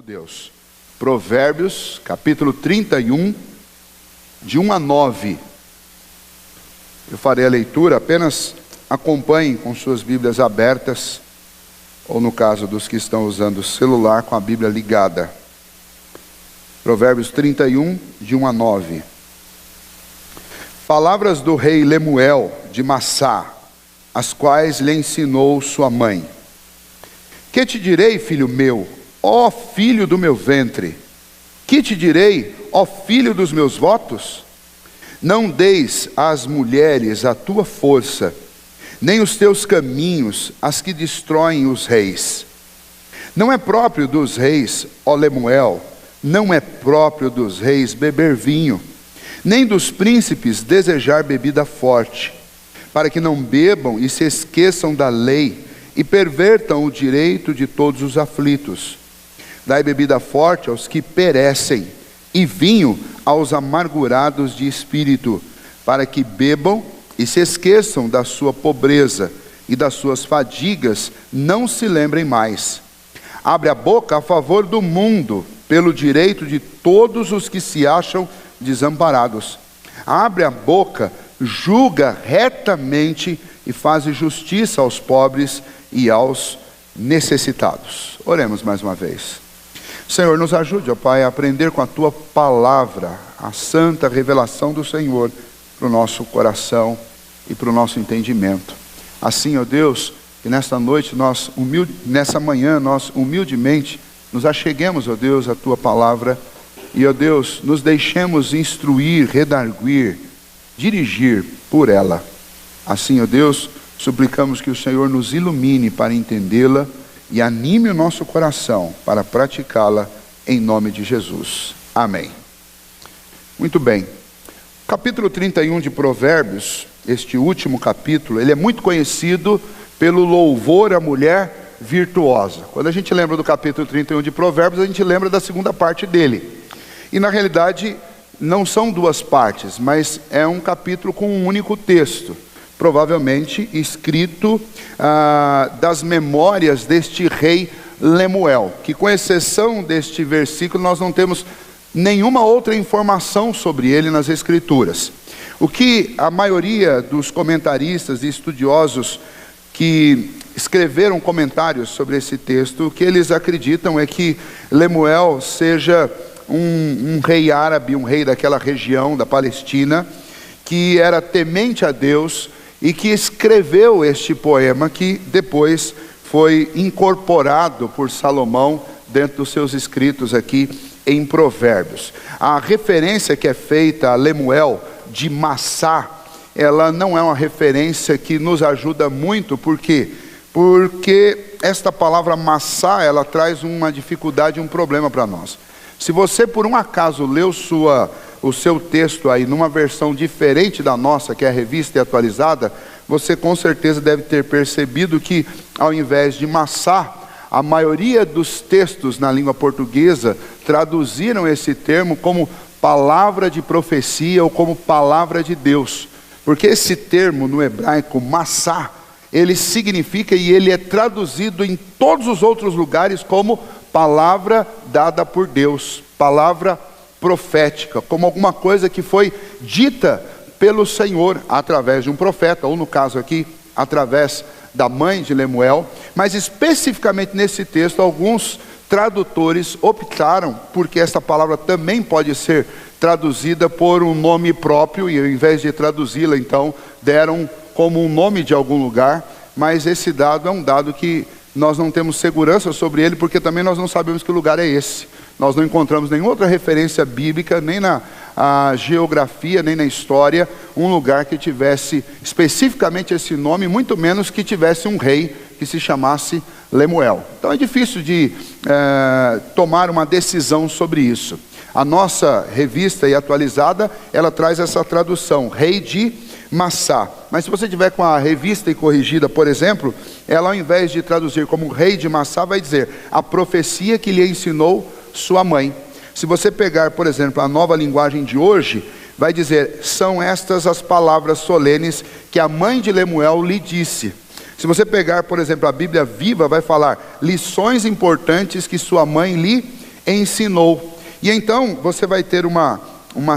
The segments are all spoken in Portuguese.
Deus. Provérbios, capítulo 31, de 1 a 9. Eu farei a leitura, apenas acompanhem com suas Bíblias abertas, ou no caso dos que estão usando o celular, com a Bíblia ligada. Provérbios 31, de 1 a 9. Palavras do rei Lemuel de Massá, as quais lhe ensinou sua mãe. Que te direi, filho meu, ó filho do meu ventre? Que te direi, ó filho dos meus votos? Não deis às mulheres a tua força, nem os teus caminhos as que destroem os reis. Não é próprio dos reis, ó Lemuel, não é próprio dos reis beber vinho, nem dos príncipes desejar bebida forte, para que não bebam e se esqueçam da lei e pervertam o direito de todos os aflitos. Dai bebida forte aos que perecem, e vinho aos amargurados de espírito, para que bebam e se esqueçam da sua pobreza, e das suas fadigas não se lembrem mais. Abre a boca a favor do mundo, pelo direito de todos os que se acham desamparados. Abre a boca, julga retamente e faz justiça aos pobres e aos necessitados. Oremos mais uma vez. Senhor, nos ajude, ó Pai, a aprender com a Tua palavra, a santa revelação do Senhor para o nosso coração e para o nosso entendimento. Assim, ó Deus, que nesta noite, nessa manhã, nós humildemente nos acheguemos, ó Deus, à Tua palavra e, ó Deus, nos deixemos instruir, redarguir, dirigir por ela. Assim, ó Deus, suplicamos que o Senhor nos ilumine para entendê-la e anime o nosso coração para praticá-la em nome de Jesus. Amém. Muito bem. Capítulo 31 de Provérbios, este último capítulo, ele é muito conhecido pelo louvor à mulher virtuosa. Quando a gente lembra do capítulo 31 de Provérbios, a gente lembra da segunda parte dele. E na realidade, não são duas partes, mas é um capítulo com um único texto. Provavelmente escrito das memórias deste rei Lemuel, que com exceção deste versículo nós não temos nenhuma outra informação sobre ele nas escrituras. O que a maioria dos comentaristas e estudiosos que escreveram comentários sobre esse texto, o que eles acreditam é que Lemuel seja um rei árabe, um rei daquela região da Palestina, que era temente a Deus e que escreveu este poema que depois foi incorporado por Salomão dentro dos seus escritos aqui em Provérbios. A referência que é feita a Lemuel de Massá, ela não é uma referência que nos ajuda muito. Por quê? Porque esta palavra Massá, ela traz uma dificuldade, um problema para nós. Se você por um acaso leu o seu texto aí numa versão diferente da nossa, que é a Revista e Atualizada, você com certeza deve ter percebido que ao invés de Massá, a maioria dos textos na língua portuguesa traduziram esse termo como palavra de profecia ou como palavra de Deus. Porque esse termo no hebraico, Massá, ele significa e ele é traduzido em todos os outros lugares como palavra dada por Deus, palavra profética, como alguma coisa que foi dita pelo Senhor através de um profeta, ou no caso aqui, através da mãe de Lemuel. Mas especificamente nesse texto, alguns tradutores optaram, porque essa palavra também pode ser traduzida por um nome próprio, e ao invés de traduzi-la, então, deram como um nome de algum lugar, mas esse dado é um dado que nós não temos segurança sobre ele, porque também nós não sabemos que lugar é esse. Nós não encontramos nenhuma outra referência bíblica, nem na geografia, nem na história, um lugar que tivesse especificamente esse nome, muito menos que tivesse um rei que se chamasse Lemuel. Então é difícil de tomar uma decisão sobre isso. A nossa Revista e Atualizada, ela traz essa tradução, rei de Massá. Mas se você tiver com a Revista e Corrigida, por exemplo, ela ao invés de traduzir como rei de Massá, vai dizer a profecia que lhe ensinou sua mãe. Se você pegar, por exemplo, a Nova Linguagem de hoje, vai dizer, são estas as palavras solenes que a mãe de Lemuel lhe disse. Se você pegar, por exemplo, a Bíblia Viva, vai falar lições importantes que sua mãe lhe ensinou. E então você vai ter uma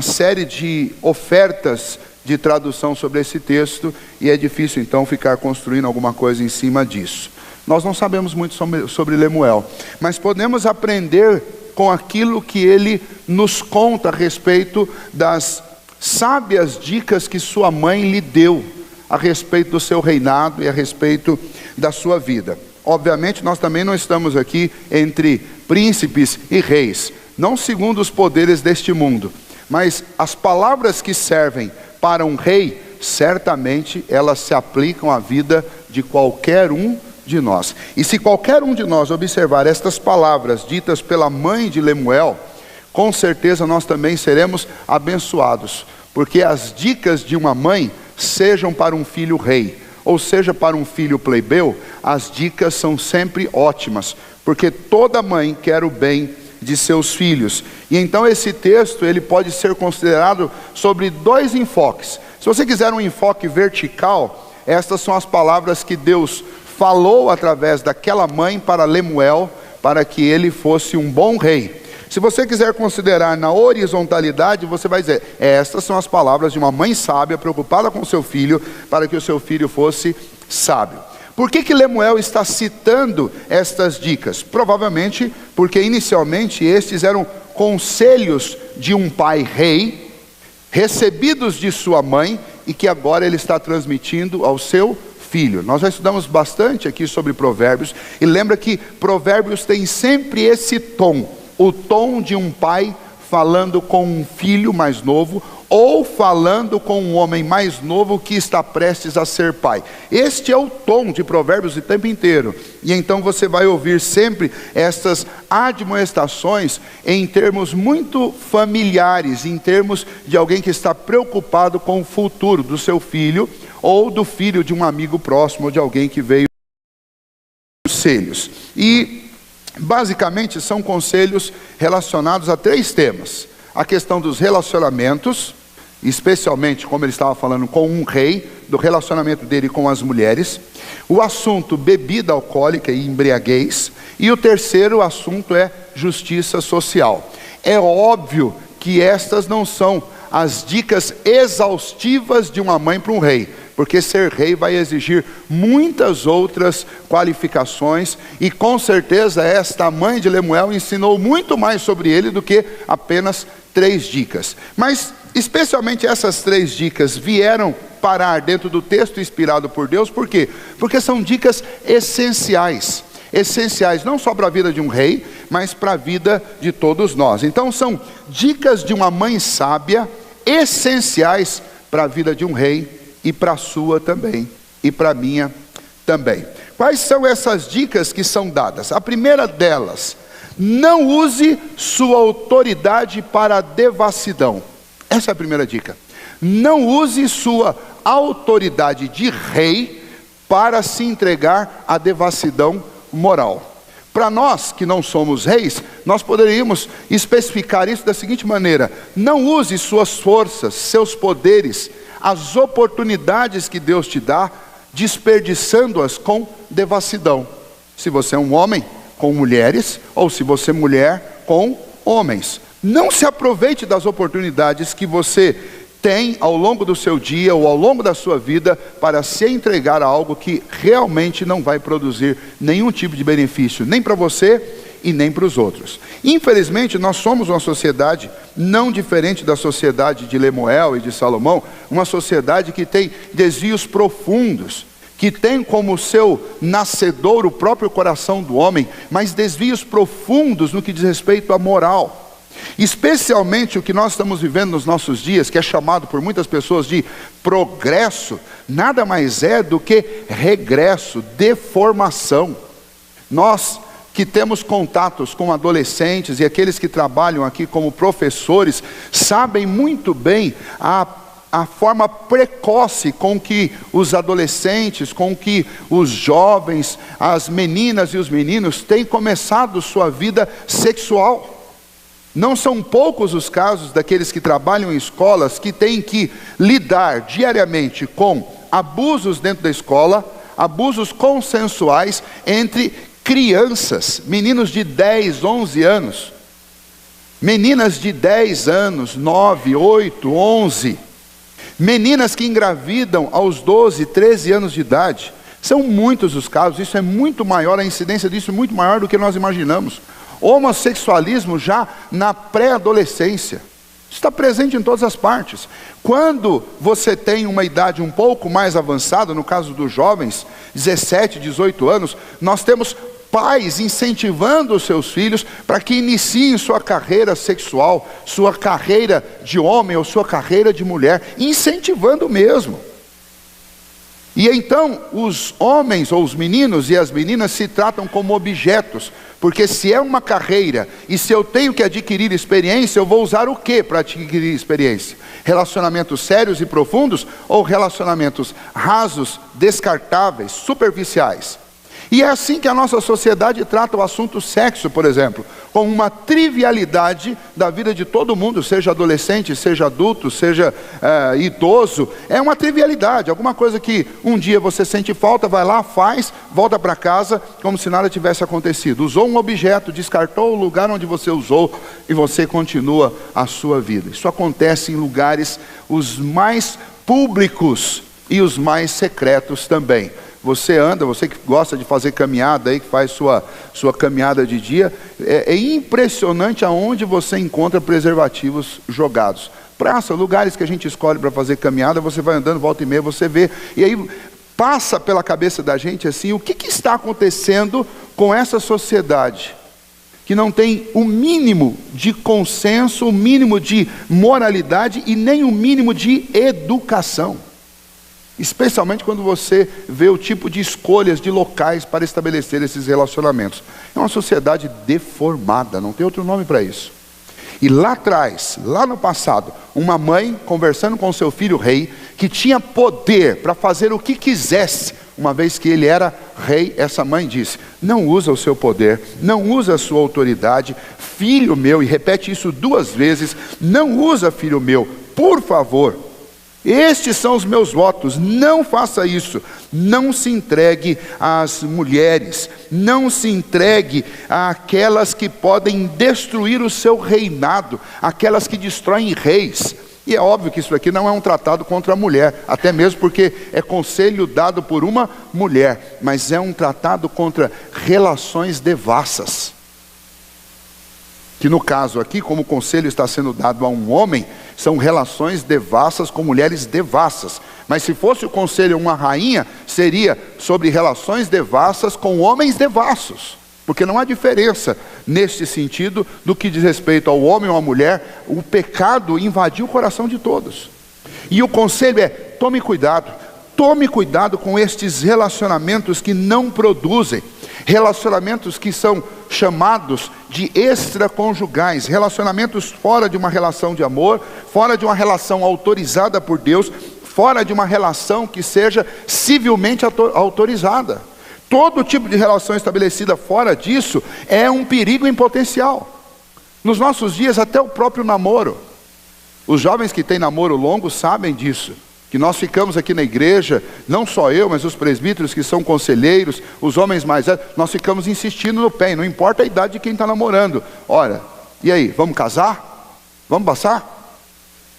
série de ofertas de tradução sobre esse texto, e é difícil então ficar construindo alguma coisa em cima disso. Nós não sabemos muito sobre Lemuel, mas podemos aprender com aquilo que ele nos conta a respeito das sábias dicas que sua mãe lhe deu a respeito do seu reinado e a respeito da sua vida. Obviamente nós também não estamos aqui entre príncipes e reis, não segundo os poderes deste mundo, mas as palavras que servem para um rei, certamente elas se aplicam à vida de qualquer um de nós. E se qualquer um de nós observar estas palavras ditas pela mãe de Lemuel, com certeza nós também seremos abençoados, porque as dicas de uma mãe, sejam para um filho rei, ou seja para um filho plebeu, as dicas são sempre ótimas, porque toda mãe quer o bem de seus filhos. E então esse texto ele pode ser considerado sobre dois enfoques. Se você quiser um enfoque vertical, estas são as palavras que Deus falou através daquela mãe para Lemuel, para que ele fosse um bom rei. Se você quiser considerar na horizontalidade, você vai dizer, estas são as palavras de uma mãe sábia, preocupada com seu filho, para que o seu filho fosse sábio. Por que Lemuel está citando estas dicas? Provavelmente porque inicialmente estes eram conselhos de um pai rei, recebidos de sua mãe, e que agora ele está transmitindo ao seu filho. Nós já estudamos bastante aqui sobre provérbios, e lembra que provérbios tem sempre esse tom, o tom de um pai falando com um filho mais novo, ou falando com um homem mais novo que está prestes a ser pai. Este é o tom de provérbios o tempo inteiro. E então você vai ouvir sempre estas admoestações em termos muito familiares, em termos de alguém que está preocupado com o futuro do seu filho, ou do filho de um amigo próximo, ou de alguém que veio conselhos. E basicamente são conselhos relacionados a 3 temas. A questão dos relacionamentos, especialmente como ele estava falando com um rei, do relacionamento dele com as mulheres. O assunto bebida alcoólica e embriaguez. E o terceiro assunto é justiça social. É óbvio que estas não são as dicas exaustivas de uma mãe para um rei, porque ser rei vai exigir muitas outras qualificações, e com certeza esta mãe de Lemuel ensinou muito mais sobre ele do que apenas 3 dicas. Mas especialmente essas 3 dicas vieram parar dentro do texto inspirado por Deus. Por quê? Porque são dicas essenciais. Essenciais não só para a vida de um rei, mas para a vida de todos nós. Então são dicas de uma mãe sábia, essenciais para a vida de um rei, e para a sua também, e para a minha também. Quais são essas dicas que são dadas? A primeira delas, não use sua autoridade para a devassidão. Essa é a primeira dica. Não use sua autoridade de rei para se entregar à devassidão moral. Para nós que não somos reis, nós poderíamos especificar isso da seguinte maneira: não use suas forças, seus poderes, as oportunidades que Deus te dá, desperdiçando-as com devassidão. Se você é um homem, com mulheres, ou se você é mulher, com homens. Não se aproveite das oportunidades que você tem ao longo do seu dia ou ao longo da sua vida para se entregar a algo que realmente não vai produzir nenhum tipo de benefício, nem para você e nem para os outros. Infelizmente, nós somos uma sociedade não diferente da sociedade de Lemuel e de Salomão, uma sociedade que tem desvios profundos, que tem como seu nascedor o próprio coração do homem, mas desvios profundos no que diz respeito à moral. Especialmente o que nós estamos vivendo nos nossos dias, que é chamado por muitas pessoas de progresso, nada mais é do que regresso, deformação. Nós que temos contatos com adolescentes e aqueles que trabalham aqui como professores, sabem muito bem a forma precoce com que os adolescentes, com que os jovens, as meninas e os meninos têm começado sua vida sexual. Não são poucos os casos daqueles que trabalham em escolas que têm que lidar diariamente com abusos dentro da escola, abusos consensuais entre crianças, meninos de 10, 11 anos. Meninas de 10 anos, 9, 8, 11. Meninas que engravidam aos 12, 13 anos de idade. São muitos os casos, isso é muito maior, a incidência disso é muito maior do que nós imaginamos. Homossexualismo já na pré-adolescência. Está presente em todas as partes. Quando você tem uma idade um pouco mais avançada, no caso dos jovens, 17, 18 anos, nós temos pais incentivando os seus filhos para que iniciem sua carreira sexual, sua carreira de homem ou sua carreira de mulher, incentivando mesmo. E então os homens ou os meninos e as meninas se tratam como objetos, porque se é uma carreira e se eu tenho que adquirir experiência, eu vou usar o que para adquirir experiência? Relacionamentos sérios e profundos ou relacionamentos rasos, descartáveis, superficiais? E é assim que a nossa sociedade trata o assunto sexo, por exemplo, como uma trivialidade da vida de todo mundo, seja adolescente, seja adulto, seja idoso. É uma trivialidade, alguma coisa que um dia você sente falta, vai lá, faz, volta para casa, como se nada tivesse acontecido. Usou um objeto, descartou o lugar onde você usou e você continua a sua vida. Isso acontece em lugares os mais públicos e os mais secretos também. Você anda, você que gosta de fazer caminhada aí, que faz sua caminhada de dia, é impressionante aonde você encontra preservativos jogados. Praça, lugares que a gente escolhe para fazer caminhada, você vai andando, volta e meia, você vê, e aí passa pela cabeça da gente assim, o que está acontecendo com essa sociedade? Que não tem o mínimo de consenso, o mínimo de moralidade e nem o mínimo de educação. Especialmente quando você vê o tipo de escolhas de locais para estabelecer esses relacionamentos. É uma sociedade deformada, não tem outro nome para isso. E lá atrás, lá no passado, uma mãe conversando com seu filho rei, que tinha poder para fazer o que quisesse, uma vez que ele era rei, essa mãe disse: não usa o seu poder, não usa a sua autoridade, filho meu, e repete isso 2 vezes, não usa, filho meu, por favor. Estes são os meus votos, não faça isso, não se entregue às mulheres, não se entregue àquelas que podem destruir o seu reinado, aquelas que destroem reis. E é óbvio que isso aqui não é um tratado contra a mulher, até mesmo porque é conselho dado por uma mulher, mas é um tratado contra relações devassas. Que no caso aqui, como o conselho está sendo dado a um homem, são relações devassas com mulheres devassas. Mas se fosse o conselho a uma rainha, seria sobre relações devassas com homens devassos. Porque não há diferença neste sentido do que diz respeito ao homem ou à mulher. O pecado invadiu o coração de todos. E o conselho é: tome cuidado com estes relacionamentos que não produzem. Relacionamentos que são chamados de extraconjugais, relacionamentos fora de uma relação de amor, fora de uma relação autorizada por Deus, fora de uma relação que seja civilmente autorizada. Todo tipo de relação estabelecida fora disso é um perigo em potencial. Nos nossos dias, até o próprio namoro. Os jovens que têm namoro longo sabem disso. Que nós ficamos aqui na igreja, não só eu, mas os presbíteros que são conselheiros, os homens mais velhos, nós ficamos insistindo no pé, não importa a idade de quem está namorando. Olha, e aí, vamos casar? Vamos passar?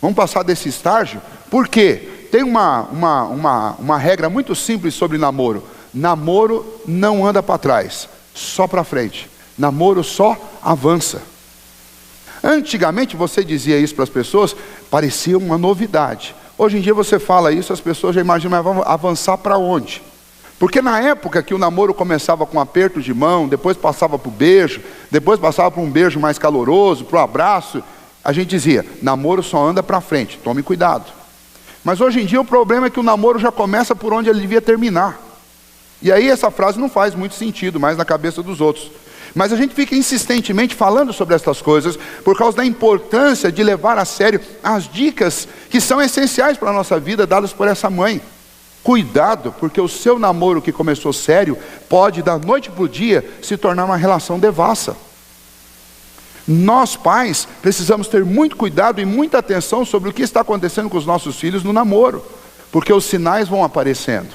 Vamos passar desse estágio? Por quê? Tem uma regra muito simples sobre namoro. Namoro não anda para trás, só para frente. Namoro só avança. Antigamente você dizia isso para as pessoas, parecia uma novidade. Hoje em dia você fala isso, as pessoas já imaginam, mas vamos avançar para onde? Porque na época que o namoro começava com um aperto de mão, depois passava para o beijo, depois passava para um beijo mais caloroso, para o abraço, a gente dizia: namoro só anda para frente, tome cuidado. Mas hoje em dia o problema é que o namoro já começa por onde ele devia terminar. E aí essa frase não faz muito sentido mais na cabeça dos outros. Mas a gente fica insistentemente falando sobre essas coisas por causa da importância de levar a sério as dicas que são essenciais para a nossa vida, dadas por essa mãe. Cuidado, porque o seu namoro que começou sério pode da noite para o dia se tornar uma relação devassa. Nós pais precisamos ter muito cuidado e muita atenção sobre o que está acontecendo com os nossos filhos no namoro, porque os sinais vão aparecendo.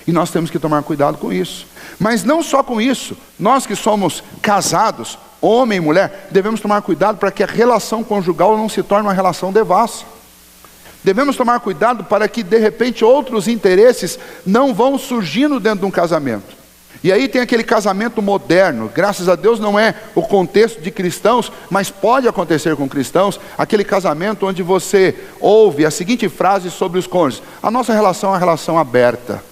E nós temos que tomar cuidado com isso. Mas não só com isso, nós que somos casados, homem e mulher, devemos tomar cuidado para que a relação conjugal não se torne uma relação devassa. Devemos tomar cuidado para que de repente outros interesses não vão surgindo dentro de um casamento. E aí tem aquele casamento moderno, graças a Deus não é o contexto de cristãos, mas pode acontecer com cristãos, aquele casamento onde você ouve a seguinte frase sobre os cônjuges: a nossa relação é uma relação aberta,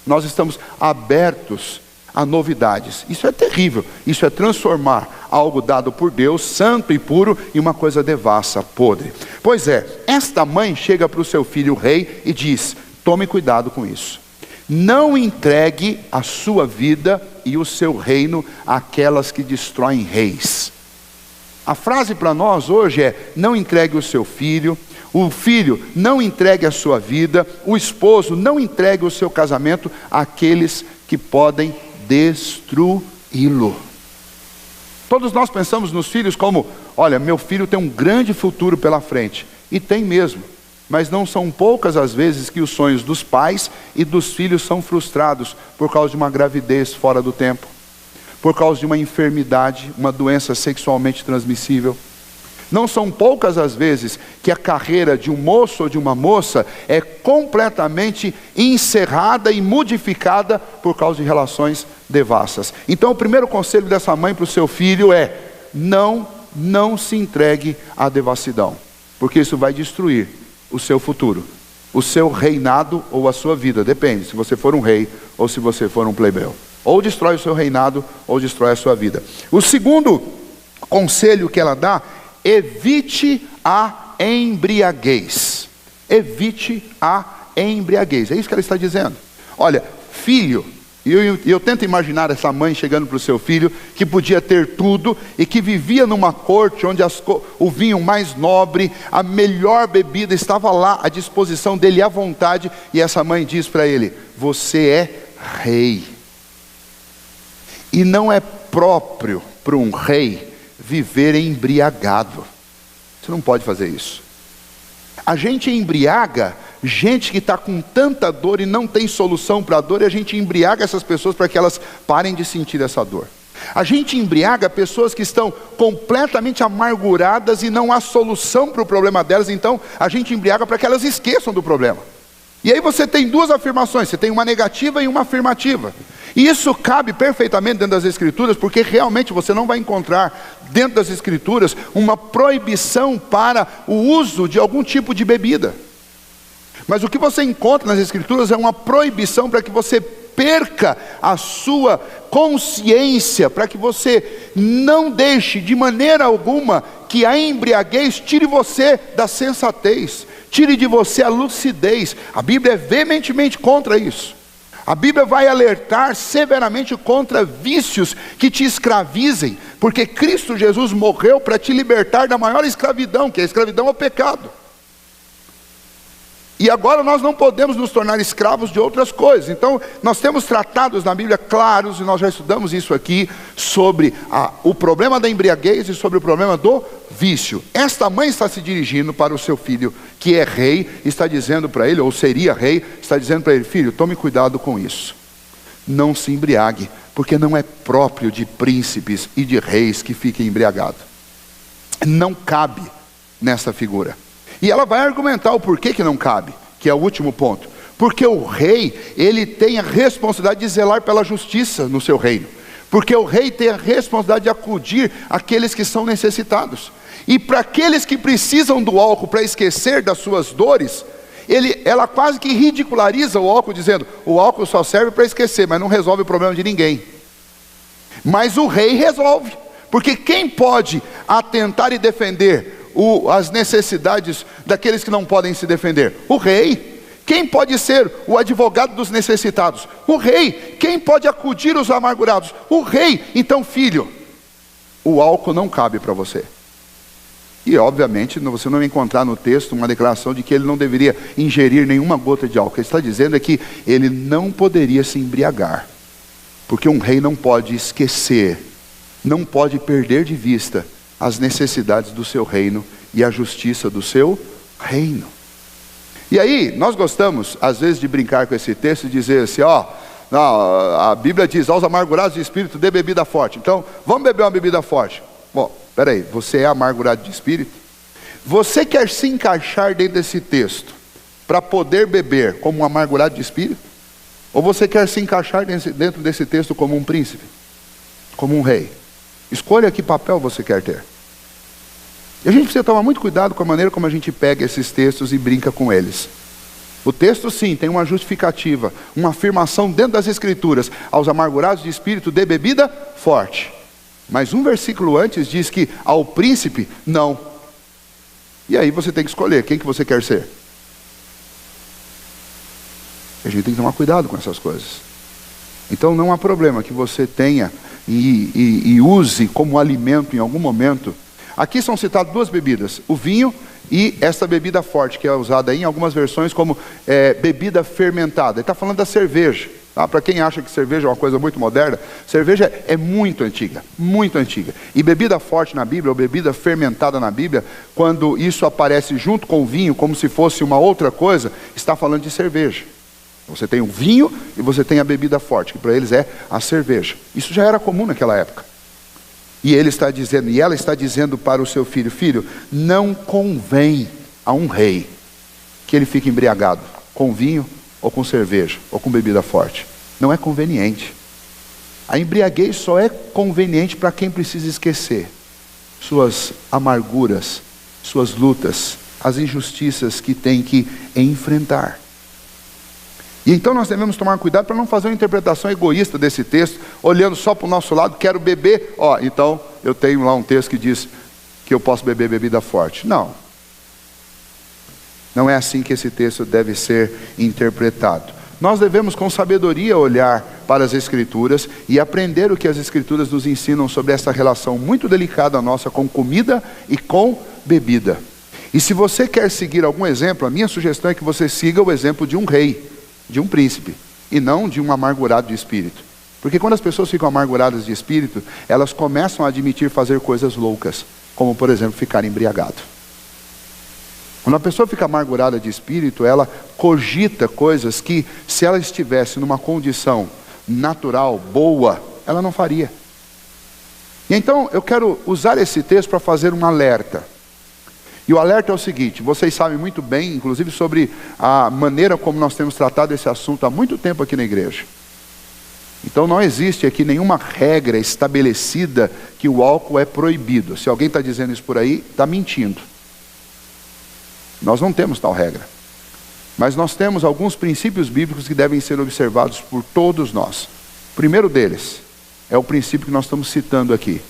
nós estamos abertos a novidades. Isso é terrível, isso é transformar algo dado por Deus, santo e puro, em uma coisa devassa, podre. Pois é, esta mãe chega para o seu filho o rei e diz: tome cuidado com isso. Não entregue a sua vida e o seu reino àquelas que destroem reis. A frase para nós hoje é: não entregue o seu filho, o filho não entregue a sua vida, o esposo não entregue o seu casamento àqueles que podem destruí-lo. Todos nós pensamos nos filhos como: olha, meu filho tem um grande futuro pela frente. E tem mesmo. Mas não são poucas as vezes que os sonhos dos pais e dos filhos são frustrados por causa de uma gravidez fora do tempo, por causa de uma enfermidade, uma doença sexualmente transmissível. Não são poucas as vezes que a carreira de um moço ou de uma moça é completamente encerrada e modificada por causa de relações devassas. Então o primeiro conselho dessa mãe para o seu filho é: não se entregue à devassidão, porque isso vai destruir o seu futuro, o seu reinado ou a sua vida. Depende, se você for um rei ou se você for um plebeu. Ou destrói o seu reinado ou destrói a sua vida. O segundo conselho que ela dá: evite a embriaguez. Evite a embriaguez. É isso que ela está dizendo. Olha, filho, e eu tento imaginar essa mãe chegando para o seu filho, que podia ter tudo, e que vivia numa corte onde o vinho mais nobre, a melhor bebida estava lá à disposição dele à vontade, e essa mãe diz para ele: você é rei. E não é próprio para um rei viver embriagado. Você não pode fazer isso. A gente embriaga gente que está com tanta dor e não tem solução para a dor, e a gente embriaga essas pessoas para que elas parem de sentir essa dor. A gente embriaga pessoas que estão completamente amarguradas e não há solução para o problema delas, então a gente embriaga para que elas esqueçam do problema. E aí você tem duas afirmações, você tem uma negativa e uma afirmativa. E isso cabe perfeitamente dentro das Escrituras, porque realmente você não vai encontrar dentro das Escrituras uma proibição para o uso de algum tipo de bebida. Mas o que você encontra nas Escrituras é uma proibição para que você perca a sua consciência, para que você não deixe de maneira alguma que a embriaguez tire você da sensatez, tire de você a lucidez. A Bíblia é veementemente contra isso. A Bíblia vai alertar severamente contra vícios que te escravizem, porque Cristo Jesus morreu para te libertar da maior escravidão, que é a escravidão ao pecado. E agora nós não podemos nos tornar escravos de outras coisas. Então nós temos tratados na Bíblia claros, e nós já estudamos isso aqui, sobre o problema da embriaguez e sobre o problema do vício. Esta mãe está se dirigindo para o seu filho, que é rei, está dizendo para ele, ou seria rei, está dizendo para ele: filho, tome cuidado com isso. Não se embriague, porque não é próprio de príncipes e de reis que fiquem embriagados. Não cabe nessa figura. E ela vai argumentar o porquê que não cabe, que é o último ponto. Porque o rei, ele tem a responsabilidade de zelar pela justiça no seu reino. Porque o rei tem a responsabilidade de acudir àqueles que são necessitados. E para aqueles que precisam do álcool para esquecer das suas dores, ela quase que ridiculariza o álcool, dizendo: o álcool só serve para esquecer, mas não resolve o problema de ninguém. Mas o rei resolve. Porque quem pode atentar e defender as necessidades daqueles que não podem se defender? O rei. Quem pode ser o advogado dos necessitados? O rei. Quem pode acudir os amargurados? O rei. Então, filho, o álcool não cabe para você. E obviamente você não vai encontrar no texto uma declaração de que ele não deveria ingerir nenhuma gota de álcool. Ele está dizendo é que ele não poderia se embriagar, porque um rei não pode esquecer, não pode perder de vista as necessidades do seu reino e a justiça do seu reino. E aí, nós gostamos às vezes de brincar com esse texto e dizer assim: Não, a Bíblia diz, aos amargurados de espírito dê bebida forte. Então, vamos beber uma bebida forte. Bom, peraí, você é amargurado de espírito? Você quer se encaixar dentro desse texto para poder beber como um amargurado de espírito? Ou você quer se encaixar dentro desse texto como um príncipe? Como um rei? Escolha que papel você quer ter. E a gente precisa tomar muito cuidado com a maneira como a gente pega esses textos e brinca com eles. O texto sim, tem uma justificativa, uma afirmação dentro das escrituras. Aos amargurados de espírito dê bebida forte. Mas um versículo antes diz que ao príncipe, não. E aí você tem que escolher, quem que você quer ser? A gente tem que tomar cuidado com essas coisas. Então não há problema que você tenha e use como alimento em algum momento. Aqui são citadas duas bebidas, o vinho e essa bebida forte, que é usada em algumas versões como bebida fermentada. Ele está falando da cerveja. Tá? Para quem acha que cerveja é uma coisa muito moderna, cerveja é muito antiga, muito antiga. E bebida forte na Bíblia, ou bebida fermentada na Bíblia, quando isso aparece junto com o vinho, como se fosse uma outra coisa, está falando de cerveja. Você tem o vinho e você tem a bebida forte, que para eles é a cerveja. Isso já era comum naquela época. E ele está dizendo, e ela está dizendo para o seu filho, filho, não convém a um rei que ele fique embriagado com vinho ou com cerveja ou com bebida forte. Não é conveniente. A embriaguez só é conveniente para quem precisa esquecer suas amarguras, suas lutas, as injustiças que tem que enfrentar. E então nós devemos tomar cuidado para não fazer uma interpretação egoísta desse texto, olhando só para o nosso lado, quero beber, então eu tenho lá um texto que diz que eu posso beber bebida forte. Não. Não é assim que esse texto deve ser interpretado. Nós devemos com sabedoria olhar para as Escrituras e aprender o que as Escrituras nos ensinam sobre essa relação muito delicada nossa com comida e com bebida. E se você quer seguir algum exemplo, a minha sugestão é que você siga o exemplo de um rei, de um príncipe, e não de um amargurado de espírito. Porque quando as pessoas ficam amarguradas de espírito, elas começam a admitir fazer coisas loucas, como por exemplo, ficar embriagado. Quando a pessoa fica amargurada de espírito, ela cogita coisas que, se ela estivesse numa condição natural, boa, ela não faria. E então, eu quero usar esse texto para fazer um alerta. E o alerta é o seguinte, vocês sabem muito bem, inclusive sobre a maneira como nós temos tratado esse assunto há muito tempo aqui na igreja. Então não existe aqui nenhuma regra estabelecida que o álcool é proibido. Se alguém está dizendo isso por aí, está mentindo. Nós não temos tal regra. Mas nós temos alguns princípios bíblicos que devem ser observados por todos nós. O primeiro deles é o princípio que nós estamos citando aqui.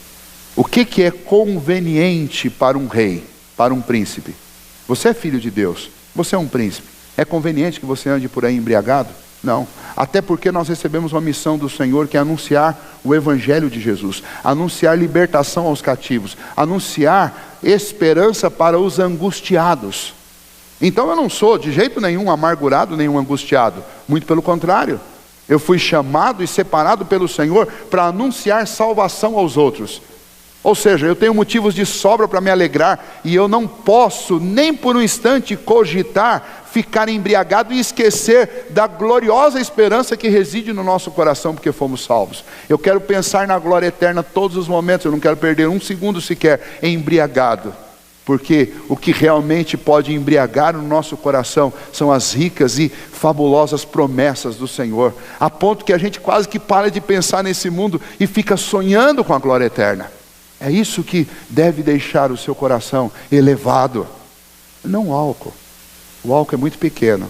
O que é conveniente para um rei? Para um príncipe? Você é filho de Deus, você é um príncipe. É conveniente que você ande por aí embriagado? Não. Até porque nós recebemos uma missão do Senhor que é anunciar o Evangelho de Jesus, anunciar libertação aos cativos, anunciar esperança para os angustiados. Então eu não sou de jeito nenhum amargurado, nenhum angustiado. Muito pelo contrário. Eu fui chamado e separado pelo Senhor para anunciar salvação aos outros. Ou seja, eu tenho motivos de sobra para me alegrar, e eu não posso nem por um instante cogitar ficar embriagado e esquecer da gloriosa esperança que reside no nosso coração porque fomos salvos. Eu quero pensar na glória eterna todos os momentos, eu não quero perder um segundo sequer embriagado, porque o que realmente pode embriagar o nosso coração são as ricas e fabulosas promessas do Senhor, a ponto que a gente quase que para de pensar nesse mundo e fica sonhando com a glória eterna. É isso que deve deixar o seu coração elevado, não o álcool. O álcool é muito pequeno.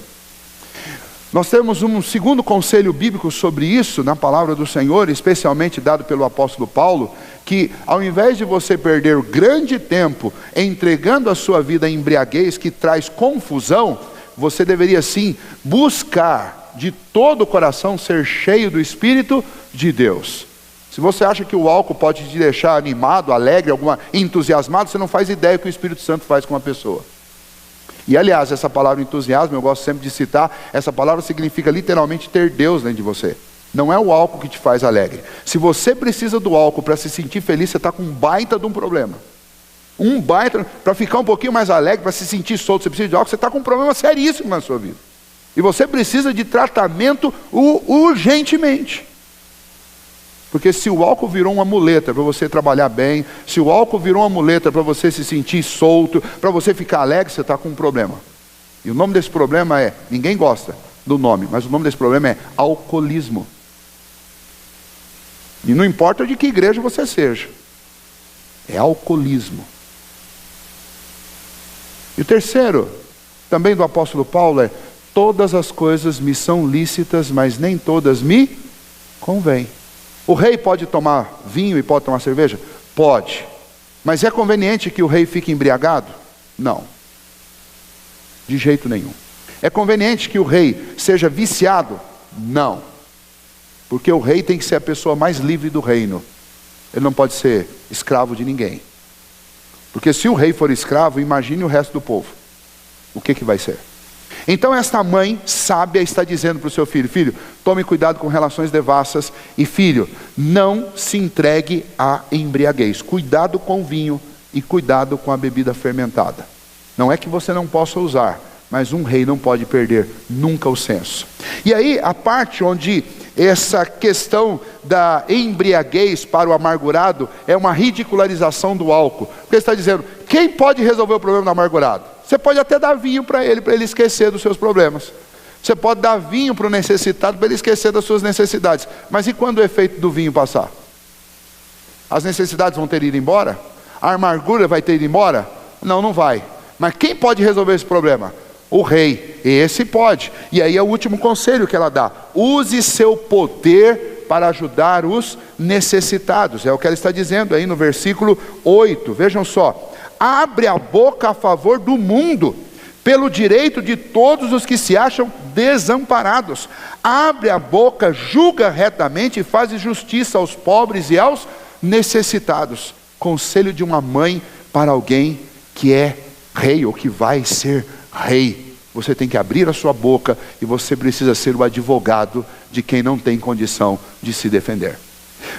Nós temos um segundo conselho bíblico sobre isso na palavra do Senhor, especialmente dado pelo apóstolo Paulo, que ao invés de você perder grande tempo entregando a sua vida à embriaguez que traz confusão, você deveria sim buscar de todo o coração ser cheio do Espírito de Deus. Se você acha que o álcool pode te deixar animado, alegre, entusiasmado, você não faz ideia do que o Espírito Santo faz com uma pessoa. E aliás, essa palavra entusiasmo, eu gosto sempre de citar, essa palavra significa literalmente ter Deus dentro de você. Não é o álcool que te faz alegre. Se você precisa do álcool para se sentir feliz, você está com um baita de um problema. Um baita, para ficar um pouquinho mais alegre, para se sentir solto, você precisa de álcool, você está com um problema seríssimo na sua vida. E você precisa de tratamento urgentemente. Porque se o álcool virou uma muleta para você trabalhar bem, se o álcool virou uma muleta para você se sentir solto, para você ficar alegre, você está com um problema. E o nome desse problema é, ninguém gosta do nome, mas o nome desse problema é alcoolismo. E não importa de que igreja você seja, é alcoolismo. E o terceiro, também do apóstolo Paulo, é: todas as coisas me são lícitas, mas nem todas me convêm. O rei pode tomar vinho e pode tomar cerveja? Pode. Mas é conveniente que o rei fique embriagado? Não. De jeito nenhum. É conveniente que o rei seja viciado? Não. Porque o rei tem que ser a pessoa mais livre do reino. Ele não pode ser escravo de ninguém. Porque se o rei for escravo, imagine o resto do povo. O que vai ser? Então esta mãe sábia está dizendo para o seu filho: filho, tome cuidado com relações devassas. E filho, não se entregue à embriaguez. Cuidado com o vinho e cuidado com a bebida fermentada. Não é que você não possa usar, mas um rei não pode perder nunca o senso. E aí a parte onde essa questão da embriaguez para o amargurado é uma ridicularização do álcool. Porque ele está dizendo: quem pode resolver o problema do amargurado? Você pode até dar vinho para ele esquecer dos seus problemas. Você pode dar vinho para o necessitado para ele esquecer das suas necessidades. Mas e quando o efeito do vinho passar? As necessidades vão ter ido embora? A amargura vai ter ido embora? Não, não vai. Mas quem pode resolver esse problema? O rei. Esse pode. E aí é o último conselho que ela dá: use seu poder para ajudar os necessitados. É o que ela está dizendo aí no versículo 8. Vejam só: abre a boca a favor do mundo, pelo direito de todos os que se acham desamparados. Abre a boca, julga retamente e faz justiça aos pobres e aos necessitados. Conselho de uma mãe para alguém que é rei ou que vai ser rei. Você tem que abrir a sua boca e você precisa ser o advogado de quem não tem condição de se defender.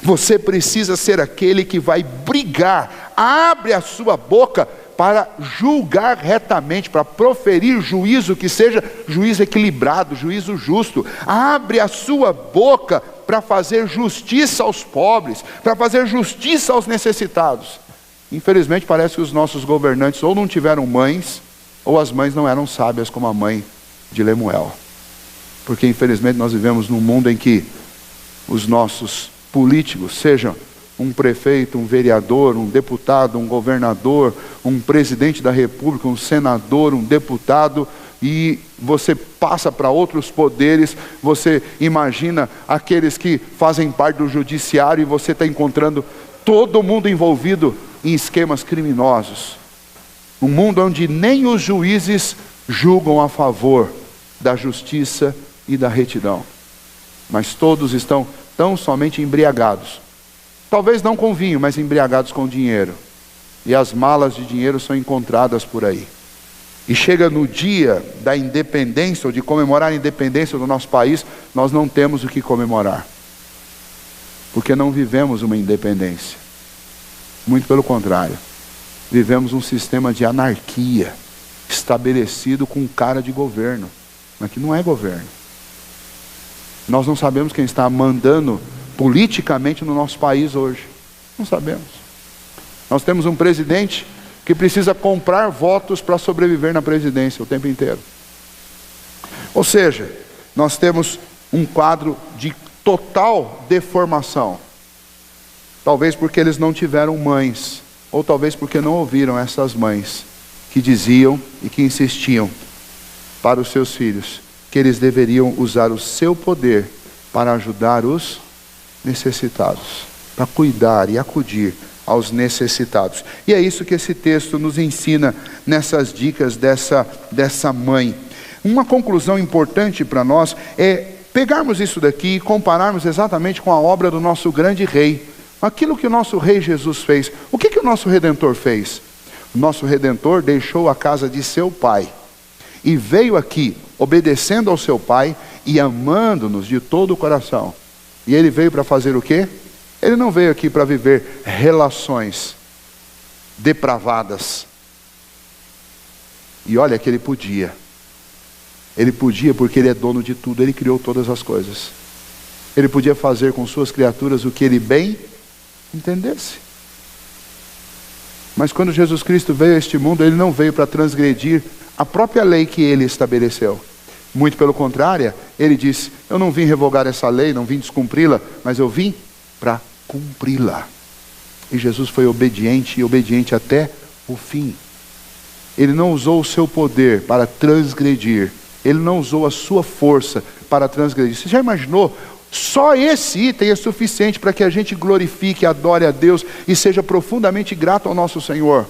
Você precisa ser aquele que vai brigar. Abre a sua boca para julgar retamente, para proferir juízo que seja juízo equilibrado, juízo justo. Abre a sua boca para fazer justiça aos pobres, para fazer justiça aos necessitados. Infelizmente parece que os nossos governantes ou não tiveram mães, ou as mães não eram sábias como a mãe de Lemuel. Porque infelizmente nós vivemos num mundo em que os nossos políticos, sejam um prefeito, um vereador, um deputado, um governador, um presidente da república, um senador, um deputado, e você passa para outros poderes, você imagina aqueles que fazem parte do judiciário e você está encontrando todo mundo envolvido em esquemas criminosos. Um mundo onde nem os juízes julgam a favor da justiça e da retidão, mas todos estão tão somente embriagados, talvez não com vinho, mas embriagados com dinheiro, e as malas de dinheiro são encontradas por aí. E chega no dia da independência, ou de comemorar a independência do nosso país, nós não temos o que comemorar, porque não vivemos uma independência, muito pelo contrário, vivemos um sistema de anarquia, estabelecido com cara de governo, mas que não é governo. Nós não sabemos quem está mandando politicamente no nosso país hoje. Não sabemos. Nós temos um presidente que precisa comprar votos para sobreviver na presidência o tempo inteiro. Ou seja, nós temos um quadro de total deformação. Talvez porque eles não tiveram mães, ou talvez porque não ouviram essas mães que diziam e que insistiam para os seus filhos que eles deveriam usar o seu poder para ajudar os necessitados, para cuidar e acudir aos necessitados. E é isso que esse texto nos ensina nessas dicas dessa mãe. Uma conclusão importante para nós é pegarmos isso daqui e compararmos exatamente com a obra do nosso grande rei, aquilo que o nosso rei Jesus fez. O que o nosso Redentor fez? O nosso Redentor deixou a casa de seu pai e veio aqui obedecendo ao seu pai e amando-nos de todo o coração. E ele veio para fazer o quê? Ele não veio aqui para viver relações depravadas. E olha que ele podia. Ele podia porque Ele é dono de tudo, Ele criou todas as coisas. Ele podia fazer com suas criaturas o que Ele bem entendesse. Mas quando Jesus Cristo veio a este mundo, Ele não veio para transgredir a própria lei que Ele estabeleceu. Muito pelo contrário, Ele disse: eu não vim revogar essa lei, não vim descumpri-la, mas eu vim para cumpri-la. E Jesus foi obediente, e obediente até o fim. Ele não usou o seu poder para transgredir. Ele não usou a sua força para transgredir. Você já imaginou? Só esse item é suficiente para que a gente glorifique, adore a Deus e seja profundamente grato ao nosso Senhor.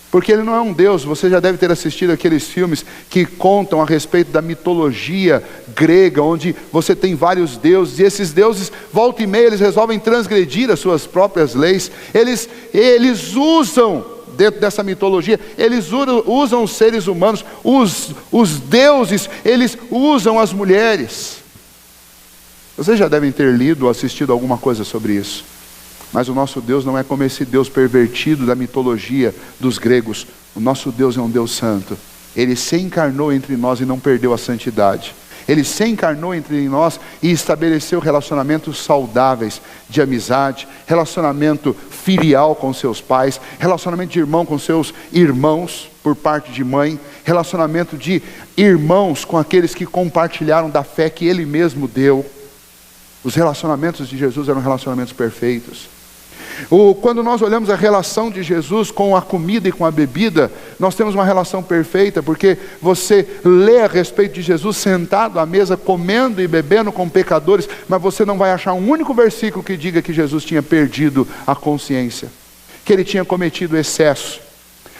Porque Ele não é um Deus. Você já deve ter assistido aqueles filmes que contam a respeito da mitologia grega, onde você tem vários deuses, e esses deuses, volta e meia, eles resolvem transgredir as suas próprias leis. Eles usam, dentro dessa mitologia, eles usam os seres humanos, os deuses, eles usam as mulheres. Vocês já devem ter lido ou assistido alguma coisa sobre isso. Mas o nosso Deus não é como esse Deus pervertido da mitologia dos gregos. O nosso Deus é um Deus santo. Ele se encarnou entre nós e não perdeu a santidade. Ele se encarnou entre nós e estabeleceu relacionamentos saudáveis de amizade, relacionamento filial com seus pais, relacionamento de irmão com seus irmãos por parte de mãe, relacionamento de irmãos com aqueles que compartilharam da fé que Ele mesmo deu. Os relacionamentos de Jesus eram relacionamentos perfeitos. Quando nós olhamos a relação de Jesus com a comida e com a bebida, nós temos uma relação perfeita, porque você lê a respeito de Jesus sentado à mesa, comendo e bebendo com pecadores, mas você não vai achar um único versículo que diga que Jesus tinha perdido a consciência, que Ele tinha cometido excesso.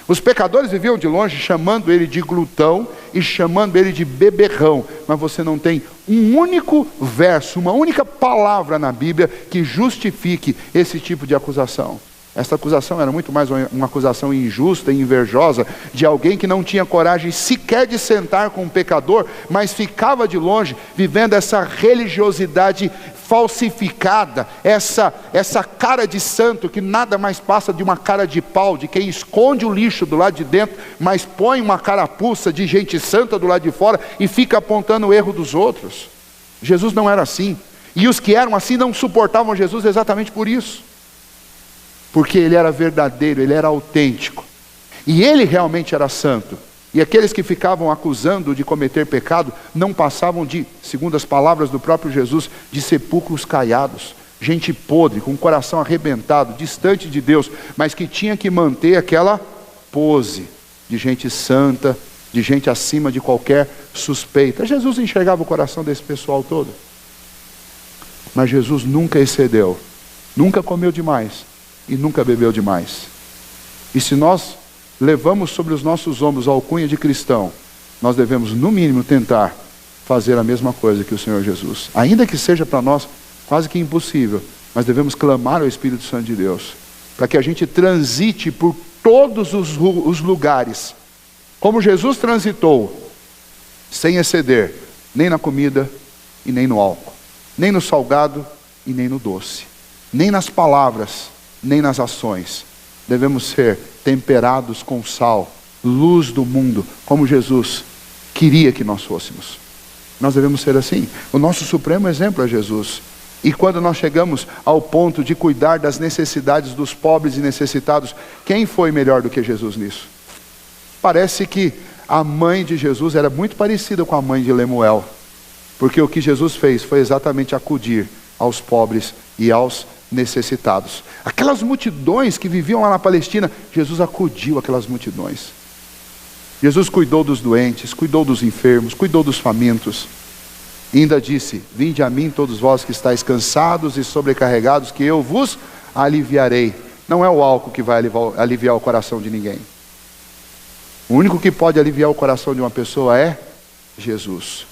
Os pecadores viviam de longe chamando Ele de glutão e chamando Ele de beberrão, mas você não tem um único verso, uma única palavra na Bíblia que justifique esse tipo de acusação. Essa acusação era muito mais uma acusação injusta e invejosa de alguém que não tinha coragem sequer de sentar com um pecador, mas ficava de longe, vivendo essa religiosidade falsificada, essa cara de santo que nada mais passa de uma cara de pau, de quem esconde o lixo do lado de dentro, mas põe uma carapuça de gente santa do lado de fora e fica apontando o erro dos outros. Jesus não era assim, e os que eram assim não suportavam Jesus exatamente por isso, porque Ele era verdadeiro, Ele era autêntico, e Ele realmente era santo. E aqueles que ficavam acusando de cometer pecado, não passavam de, segundo as palavras do próprio Jesus, de sepulcros caiados, gente podre, com o coração arrebentado, distante de Deus, mas que tinha que manter aquela pose de gente santa, de gente acima de qualquer suspeita. Jesus enxergava o coração desse pessoal todo, mas Jesus nunca excedeu, nunca comeu demais e nunca bebeu demais. E se nós levamos sobre os nossos ombros a alcunha de cristão, nós devemos no mínimo tentar fazer a mesma coisa que o Senhor Jesus, ainda que seja para nós quase que impossível, mas devemos clamar ao Espírito Santo de Deus, para que a gente transite por todos os lugares, como Jesus transitou, sem exceder, nem na comida e nem no álcool, nem no salgado e nem no doce, nem nas palavras, nem nas ações. Devemos ser temperados com sal, luz do mundo, como Jesus queria que nós fôssemos. Nós devemos ser assim. O nosso supremo exemplo é Jesus. E quando nós chegamos ao ponto de cuidar das necessidades dos pobres e necessitados, quem foi melhor do que Jesus nisso? Parece que a mãe de Jesus era muito parecida com a mãe de Lemuel, porque o que Jesus fez foi exatamente acudir aos pobres e aos necessitados. Aquelas multidões que viviam lá na Palestina, Jesus acudiu aquelas multidões. Jesus cuidou dos doentes, cuidou dos enfermos, cuidou dos famintos. E ainda disse: vinde a mim todos vós que estáis cansados e sobrecarregados, que eu vos aliviarei. Não é o álcool que vai aliviar o coração de ninguém. O único que pode aliviar o coração de uma pessoa é Jesus.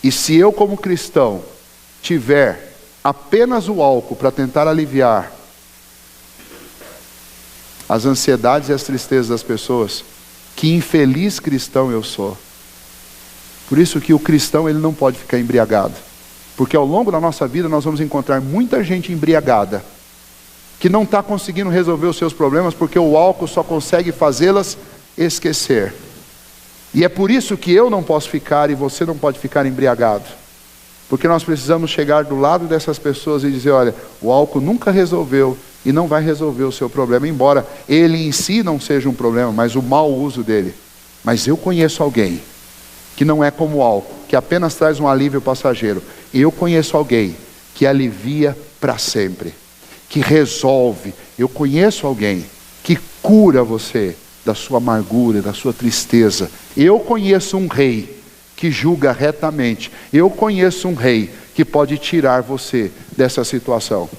E se eu, como cristão, tiver apenas o álcool para tentar aliviar as ansiedades e as tristezas das pessoas, que infeliz cristão eu sou. Por isso que o cristão, ele não pode ficar embriagado, porque ao longo da nossa vida nós vamos encontrar muita gente embriagada, que não está conseguindo resolver os seus problemas, porque o álcool só consegue fazê-las esquecer. E é por isso que eu não posso ficar e você não pode ficar embriagado. Porque nós precisamos chegar do lado dessas pessoas e dizer, olha, o álcool nunca resolveu e não vai resolver o seu problema, embora ele em si não seja um problema, mas o mau uso dele. Mas eu conheço alguém que não é como o álcool, que apenas traz um alívio passageiro. Eu conheço alguém que alivia para sempre, que resolve. Eu conheço alguém que cura você da sua amargura, da sua tristeza. Eu conheço um rei que julga retamente. Eu conheço um rei que pode tirar você dessa situação.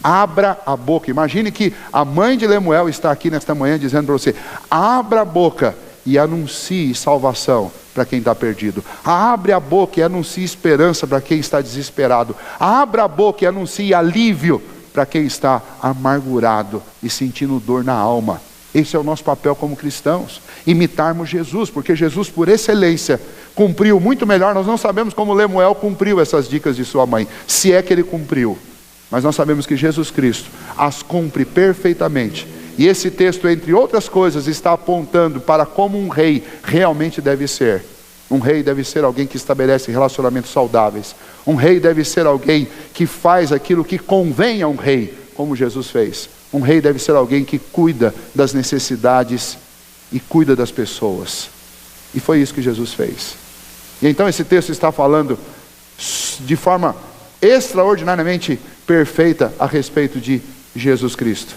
Abra a boca. Imagine que a mãe de Lemuel está aqui nesta manhã dizendo para você, abra a boca e anuncie salvação para quem está perdido. Abre a boca e anuncie esperança para quem está desesperado. Abra a boca e anuncie alívio para quem está amargurado e sentindo dor na alma. Esse é o nosso papel como cristãos, imitarmos Jesus, porque Jesus por excelência cumpriu muito melhor. Nós não sabemos como Lemuel cumpriu essas dicas de sua mãe, se é que ele cumpriu, mas nós sabemos que Jesus Cristo as cumpre perfeitamente. E esse texto, entre outras coisas, está apontando para como um rei realmente deve ser. Um rei deve ser alguém que estabelece relacionamentos saudáveis. Um rei deve ser alguém que faz aquilo que convém a um rei, como Jesus fez. Um rei deve ser alguém que cuida das necessidades e cuida das pessoas. E foi isso que Jesus fez. E então esse texto está falando de forma extraordinariamente perfeita a respeito de Jesus Cristo.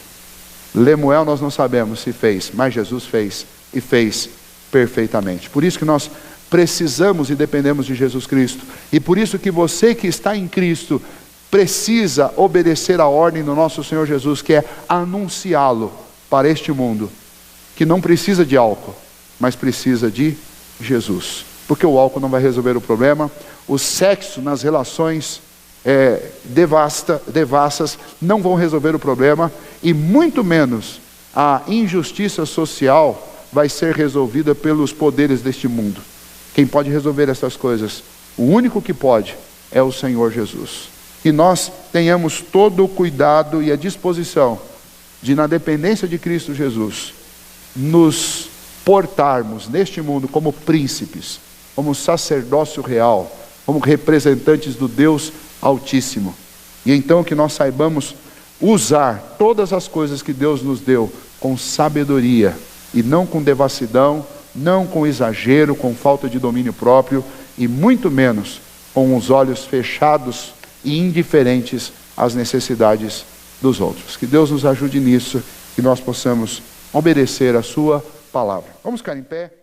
Lemuel nós não sabemos se fez, mas Jesus fez e fez perfeitamente. Por isso que nós precisamos e dependemos de Jesus Cristo. E por isso que você que está em Cristo precisa obedecer a ordem do nosso Senhor Jesus, que é anunciá-lo para este mundo, que não precisa de álcool, mas precisa de Jesus. Porque o álcool não vai resolver o problema, o sexo nas relações devassas não vão resolver o problema, e muito menos a injustiça social vai ser resolvida pelos poderes deste mundo. Quem pode resolver essas coisas, o único que pode, é o Senhor Jesus. Que nós tenhamos todo o cuidado e a disposição de, na dependência de Cristo Jesus, nos portarmos neste mundo como príncipes, como sacerdócio real, como representantes do Deus Altíssimo. E então que nós saibamos usar todas as coisas que Deus nos deu com sabedoria e não com devassidão, não com exagero, com falta de domínio próprio e muito menos com os olhos fechados e indiferentes às necessidades dos outros. Que Deus nos ajude nisso, que nós possamos obedecer a sua palavra. Vamos ficar em pé.